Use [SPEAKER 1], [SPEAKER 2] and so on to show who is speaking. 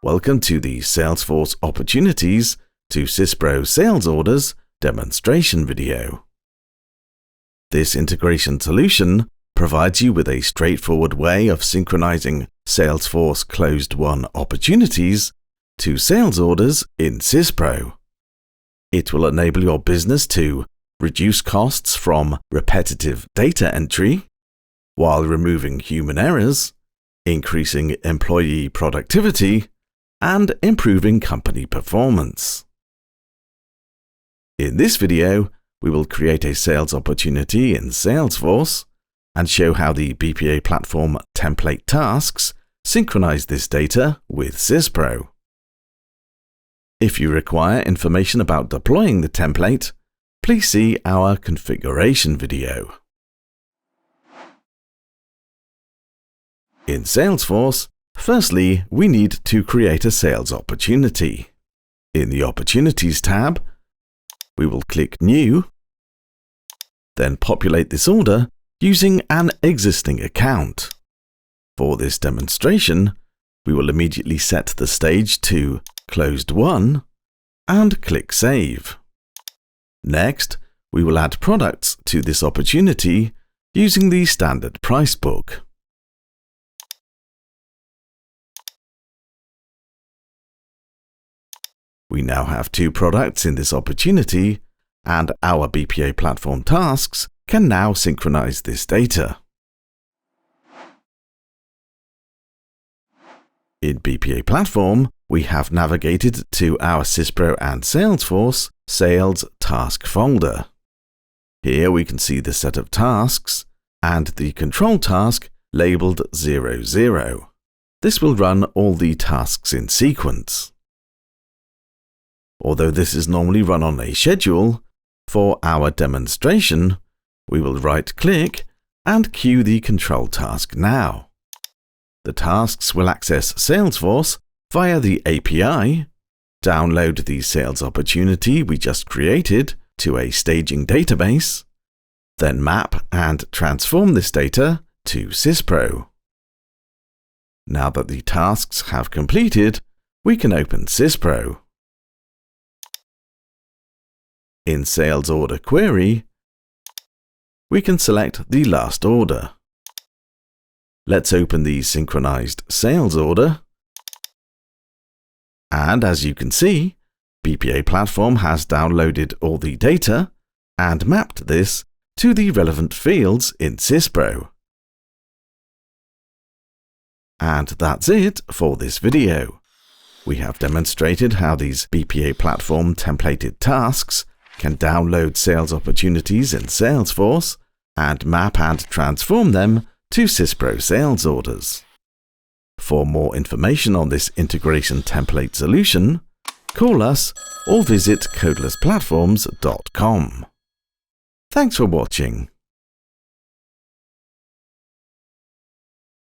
[SPEAKER 1] Welcome to the Salesforce Opportunities to SYSPRO Sales Orders demonstration video. This integration solution provides you with a straightforward way of synchronizing Salesforce closed-won opportunities to sales orders in SYSPRO. It will enable your business to reduce costs from repetitive data entry while removing human errors, increasing employee productivity, and improving company performance. In this video, we will create a sales opportunity in Salesforce and show how the BPA platform template tasks synchronize this data with SYSPRO. If you require information about deploying the template, please see our configuration video. In Salesforce, firstly, we need to create a sales opportunity. In the Opportunities tab, we will click New, then populate this order using an existing account. For this demonstration, we will immediately set the stage to Closed Won and click Save. Next, we will add products to this opportunity using the standard price book. We now have 2 products in this opportunity, and our BPA platform tasks can now synchronize this data. In BPA Platform, we have navigated to our SYSPRO and Salesforce Sales Task folder. Here we can see the set of tasks and the control task labeled 00. This will run all the tasks in sequence. Although this is normally run on a schedule, for our demonstration, we will right-click and queue the control task now. The tasks will access Salesforce via the API, download the sales opportunity we just created to a staging database, then map and transform this data to SYSPRO. Now that the tasks have completed, we can open SYSPRO. In Sales Order Query, we can select the last order. Let's open the synchronized sales order. And as you can see, BPA Platform has downloaded all the data and mapped this to the relevant fields in SYSPRO. And that's it for this video. We have demonstrated how these BPA Platform templated tasks can download sales opportunities in Salesforce and map and transform them to SYSPRO sales orders. For more information on this integration template solution, call us or visit codelessplatforms.com. Thanks for watching.